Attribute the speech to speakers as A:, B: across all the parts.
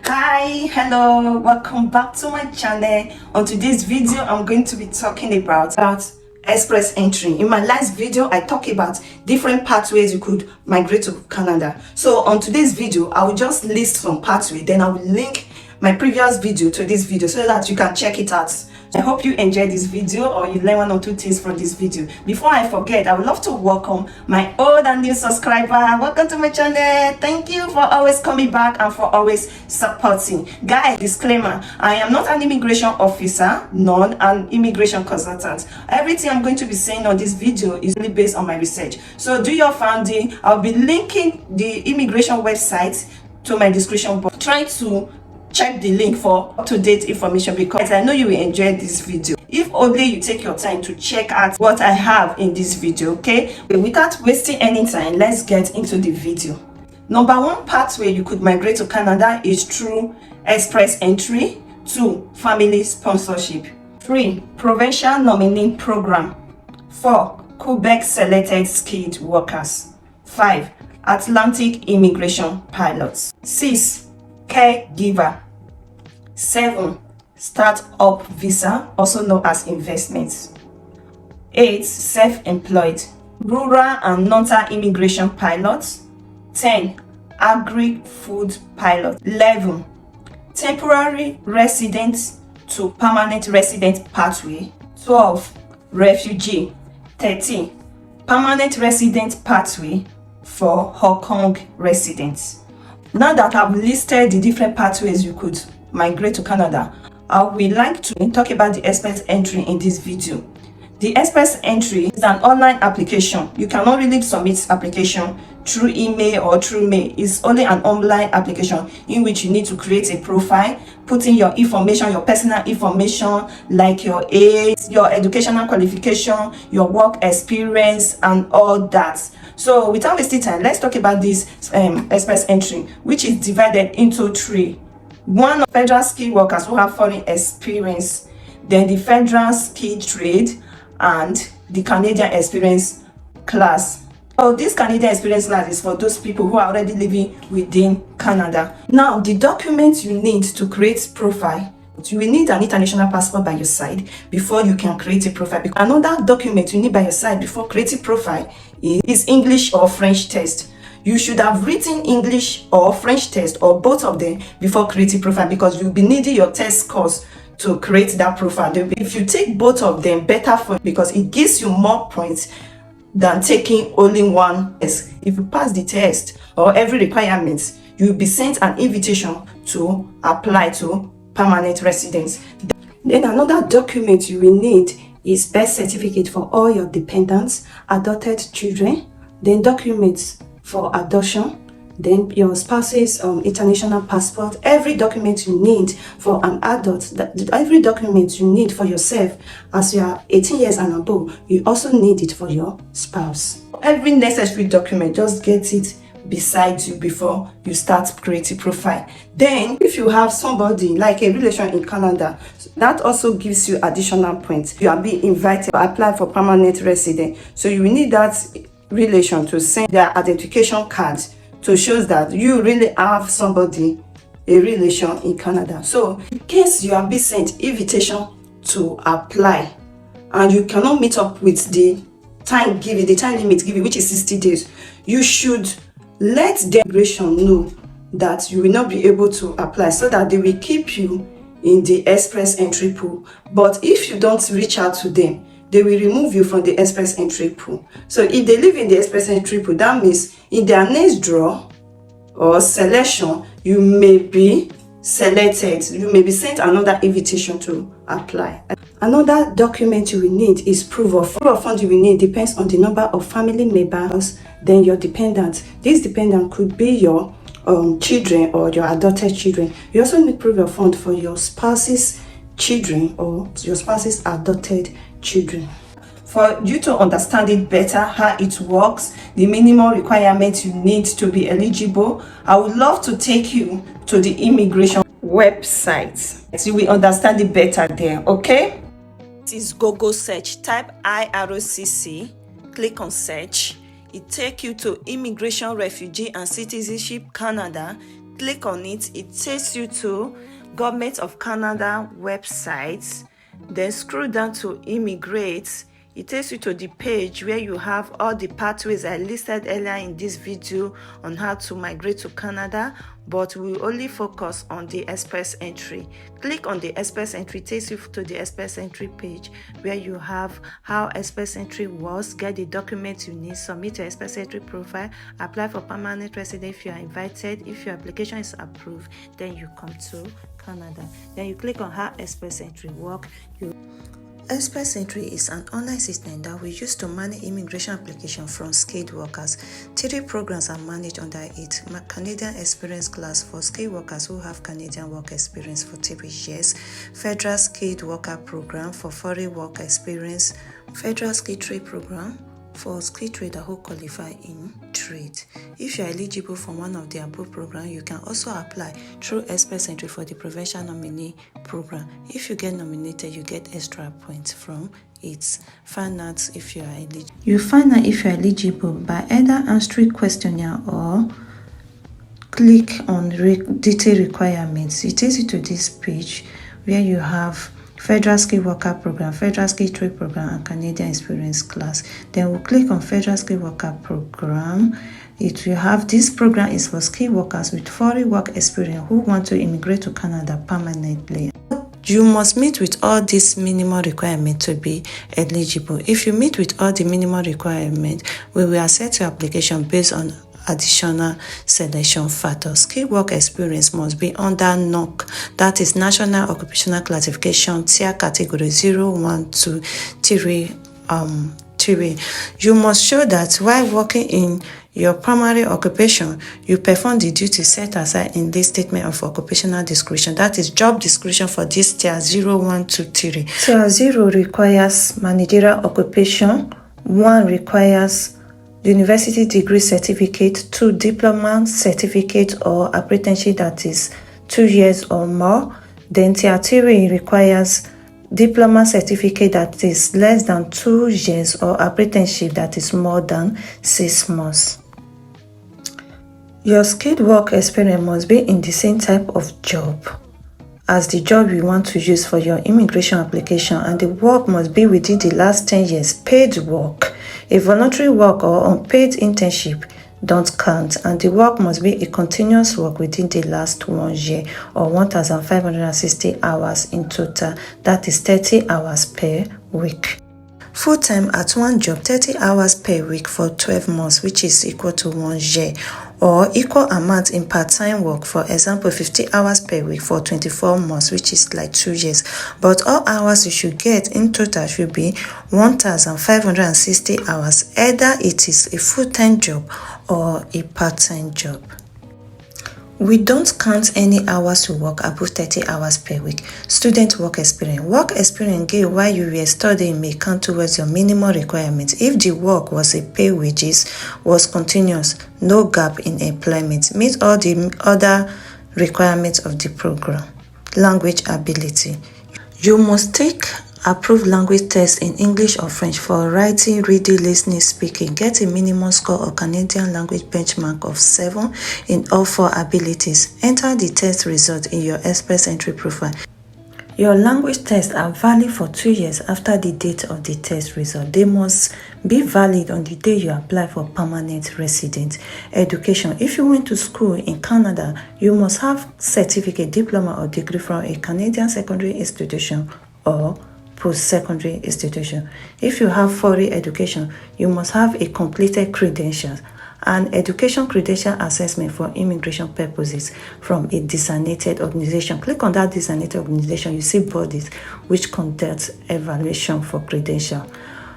A: Hi, hello, welcome back to my channel. On today's video I'm going to be talking about express entry. In my last video I talked about different pathways you could migrate to Canada. So on today's video I will just list some pathways, then I will link my previous video to this video so that you can check it out. I hope you enjoyed this video or you learn one or two things from this video. Before I forget, I would love to welcome my old and new subscriber. Welcome to my channel. Thank you for always coming back and for always supporting. Guys, disclaimer, I am not an immigration officer nor an immigration consultant. Everything I'm going to be saying on this video is really based on my research. So do your finding. I'll be linking the immigration website to my description box. Try to check the link for up-to-date information because I know you will enjoy this video if only you take your time to check out what I have in this video. Okay, without wasting any time, let's get into the video. Number one pathway you could migrate to Canada is through express entry. 2, family sponsorship. 3, provincial nominee program. 4, Quebec selected skilled workers. 5, Atlantic immigration pilots. 6, caregiver. 7, start-up visa, also known as investments. 8, self-employed, rural and northern immigration pilots. 10, agri-food pilot. 11, temporary resident to permanent resident pathway. 12, refugee. 13, permanent resident pathway for Hong Kong residents. Now that I've listed the different pathways you could migrate to Canada, I would like to talk about the express entry in this video. The express entry is an online application. You cannot really submit application through email or through mail. It's only an online application in which you need to create a profile, put in your information, your personal information like your age, your educational qualification, your work experience and all that. So without wasting time, let's talk about this express entry, which is divided into 3. 1, federal skilled workers who have foreign experience, then the federal skilled trade and the Canadian experience class. So this Canadian experience class is for those people who are already living within Canada. Now, the documents you need to create profile, you will need an international passport by your side before you can create a profile. Another document you need by your side before creating profile is English or French test. You should have written English or French test or both of them before creating profile because you'll be needing your test scores to create that profile. If you take both of them, better for you because it gives you more points than taking only one test. If you pass the test or every requirement, you'll be sent an invitation to apply to permanent residence. Then another document you will need is birth certificate for all your dependents, adopted children, then documents for adoption, then your spouse's international passport, every document you need for an adult, every document you need for yourself as you are 18 years and above, you also need it for your spouse. Every necessary document, just get it beside you before you start creating profile. Then if you have somebody like a relation in Canada, that also gives you additional points. You are being invited to apply for permanent resident, so you will need that relation to send their identification cards to show that you really have somebody, a relation in Canada. So in case you are being sent invitation to apply and you cannot meet up with the time limit given, which is 60 days, you should let the immigration know that you will not be able to apply so that they will keep you in the express entry pool. But if you don't reach out to them, they will remove you from the express entry pool. So if they live in the express entry pool, that means in their next draw or selection, you may be selected. You may be sent another invitation to apply. Another document you will need is proof of funds. You will need depends on the number of family members, then your dependent. This dependent could be your children or your adopted children. You also need proof of fund for your spouse's children or your spouse's adopted children. For you to understand it better, how it works, the minimum requirements you need to be eligible, I would love to take you to the immigration website so you will understand it better there. Okay, this is Google search. Type IRCC, click on search. It takes you to Immigration, Refugee and Citizenship Canada. click on it, it takes you to Government of Canada website. Then scroll down to immigrate. It takes you to the page where you have all the pathways I listed earlier in this video on how to migrate to Canada, but we'll only focus on the express entry. Click on the express entry. It takes you to the express entry page where you have how express entry works, get the documents you need, submit your express entry profile, apply for permanent residence if you are invited. If your application is approved, then you come to Canada. Then you click on how express entry works. Express Entry is an online system that we use to manage immigration applications from skilled workers. 3 programs are managed under it. Canadian Experience Class for skilled workers who have Canadian work experience for 3 years, Federal Skilled Worker Program for foreign work experience, Federal Skilled Trade Program for skilled trader who qualify in trade. If you are eligible for one of the above programs, you can also apply through Express Entry for the Provincial Nominee Program. If you get nominated, you get extra points from it. Find out if you are eligible. You find out if you are eligible by either answering questionnaire or click on detailed requirements. It takes you to this page where you have Federal Skilled Worker Program, Federal Skilled Trade Program, and Canadian Experience Class. Then we'll click on Federal Skilled Worker Program. It will have this program is for skilled workers with foreign work experience who want to immigrate to Canada permanently. You must meet with all these minimum requirements to be eligible. If you meet with all the minimum requirements, we will accept your application based on additional selection factors. Skilled work experience must be under NOC, that is National Occupational Classification Tier Category 0, 1, 2, 3. You must show that while working in your primary occupation, you perform the duties set aside in this statement of occupational description. That is job description for this tier 0, 1, 2, 3. Tier 0 requires managerial occupation. 1 requires university degree certificate, 2 diploma certificate or apprenticeship that is 2 years or more. Then tier 3 requires diploma certificate that is less than 2 years or apprenticeship that is more than 6 months. Your skilled work experience must be in the same type of job as the job you want to use for your immigration application, and the work must be within the last 10 years. Paid work, a voluntary work or unpaid internship don't count, and the work must be a continuous work within the last 1 year or 1,560 hours in total, that is 30 hours per week. Full-time at one job, 30 hours per week for 12 months, which is equal to 1 year, or equal amount in part-time work, for example 50 hours per week for 24 months, which is like 2 years. But all hours you should get in total should be 1,560 hours, either it is a full-time job or a part-time job. We don't count any hours you work above 30 hours per week. Student work experience. Work experience gained while you were studying may count towards your minimum requirements if the work was a pay wages, was continuous, no gap in employment, meet all the other requirements of the program. Language ability. You must take approved language test in English or French for writing, reading, listening, speaking. Get a minimum score of Canadian language benchmark of 7 in all 4 abilities. Enter the test result in your Express Entry profile. Your language tests are valid for 2 years after the date of the test result. They must be valid on the day you apply for permanent residence. Education. If you went to school in Canada, you must have certificate, diploma or degree from a Canadian secondary institution or post-secondary institution. If you have foreign education, you must have a completed credentials and education credential assessment for immigration purposes from a designated organization. Click on that designated organization. You see bodies which conduct evaluation for credential.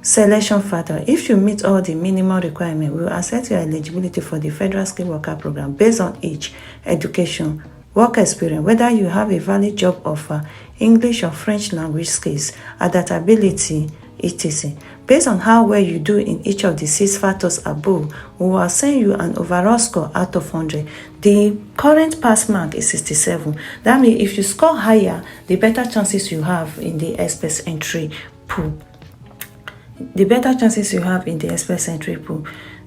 A: Selection factor. If you meet all the minimum requirements, we will assess your eligibility for the Federal Skilled Worker Program based on age, education, work experience, whether you have a valid job offer, English or French language skills, adaptability, etc. Based on how well you do in each of the 6 factors above, we will assign you an overall score out of 100. The current pass mark is 67. That means if you score higher, the better chances you have in the Express Entry pool.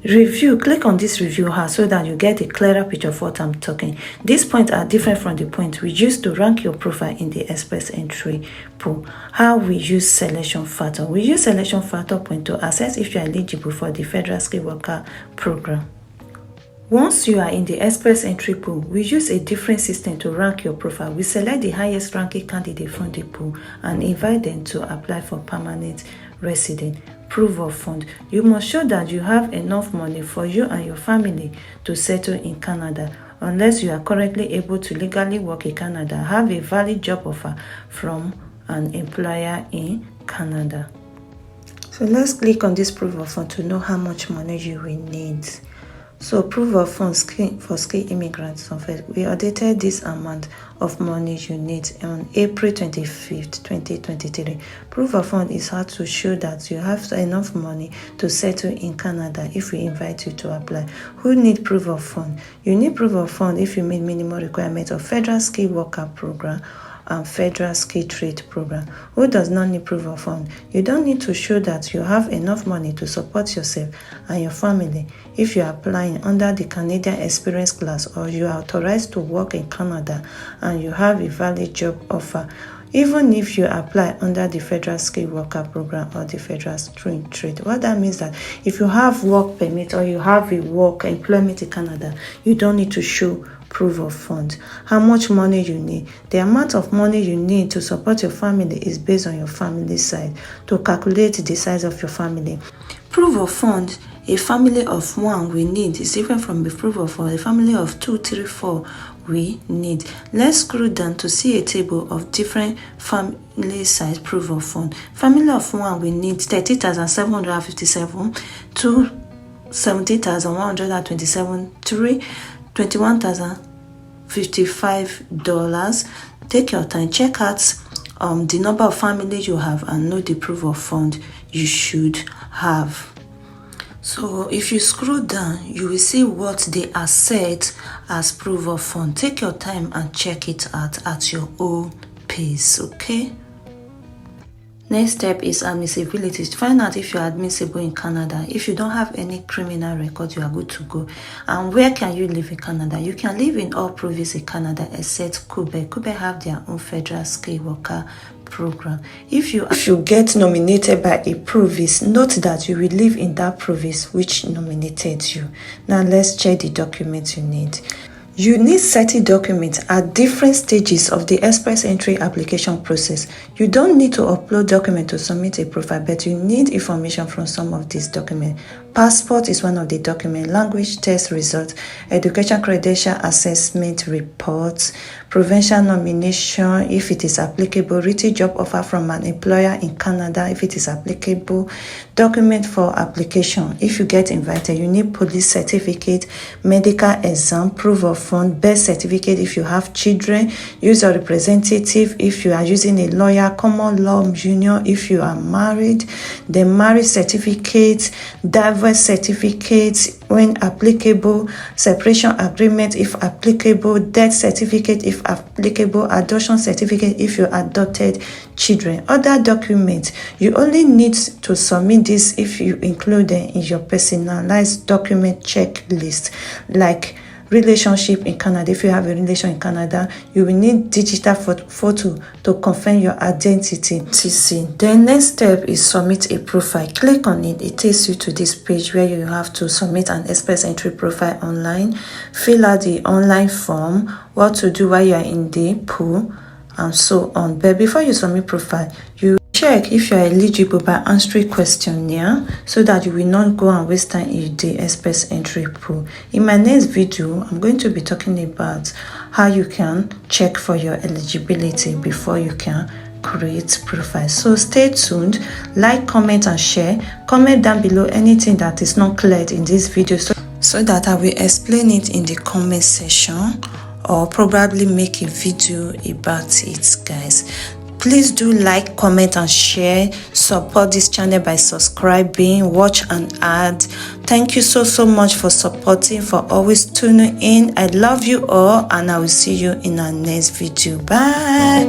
B: Review, click on this review here so that you get a clearer picture of what I'm talking. These points are different from the points we use to rank your profile in the express entry pool. How we use selection factor. We use selection factor point to assess if you are eligible for the Federal Skilled Worker Program. Once you are in the express entry pool, we use a different system to rank your profile. We select the highest ranking candidate from the pool and invite them to apply for permanent resident. Proof of fund. You must show that you have enough money for you and your family to settle in Canada. Unless you are currently able to legally work in Canada, have a valid job offer from an employer in Canada. So let's click on this proof of fund to know how much money you will need. So proof of funds for skilled immigrants. We audited this amount of money you need on April 25th, 2023. Proof of fund is how to show that you have enough money to settle in Canada if we invite you to apply. Who need proof of fund? You need proof of fund if you meet minimum requirements of Federal Skilled Worker Program and Federal Skilled Trade Program. Who does not need proof of fund? You don't need to show that you have enough money to support yourself and your family if you are applying under the Canadian Experience class, or you are authorized to work in Canada and you have a valid job offer, even if you apply under the Federal Skilled Worker Program or the Federal Skilled Trade. What that means that if you have work permit or you have a work employment in Canada, you don't need to show proof of funds. How much money you need? The amount of money you need to support your family is based on your family size. To calculate the size of your family, proof of funds, a family of 1 we need is different from a proof of fund. A family of 2, 3, 4 we need. Let's scroll down to see a table of different family size proof of fund. Family of 1 we need 30,757, 2 70,127, 3 $21,055. Take your time, check out the number of families you have and know the proof of fund you should have. So if you scroll down, you will see what they are set as proof of fund. Take your time and check it out at your own pace, okay? Next step is admissibility. To find out if you are admissible in Canada. If you don't have any criminal record, you are good to go. And where can you live in Canada? You can live in all provinces in Canada except Quebec. Quebec have their own Federal Skilled Worker Program. If you get nominated by a province, note that you will live in that province which nominated you. Now let's check the documents you need. You need certain documents at different stages of the express entry application process. You don't need to upload documents to submit a profile, but you need information from some of these documents. Passport is one of the documents, language test results, education credential assessment reports, provincial nomination if it is applicable, written job offer from an employer in Canada if it is applicable, document for application. If you get invited, you need police certificate, medical exam, proof of fund, birth certificate if you have children, use a representative if you are using a lawyer, common law union if you are married, the marriage certificate, divorce certificate when applicable, separation agreement if applicable, death certificate if applicable, adoption certificate if you adopted children. Other documents, you only need to submit this if you include them in your personalized document checklist, like relationship in Canada. If you have a relation in Canada, you will need digital photo to confirm your identity. The next step is submit a profile. Click on it. It takes you to this page where you have to submit an express entry profile online, fill out the online form, what to do while you are in the pool, and so on. But before you submit profile, you check if you are eligible by answering questionnaire so that you will not go and waste time in the express entry pool. In my next video, I'm going to be talking about how you can check for your eligibility before you can create profile. So stay tuned, like, comment and share. Comment down below anything that is not clear in this video so that I will explain it in the comment section or probably make a video about it, guys. Please do like, comment and share. Support this channel by subscribing, watch and add. Thank you so much for supporting, for always tuning in. I love you all and I will see you in our next video. Bye.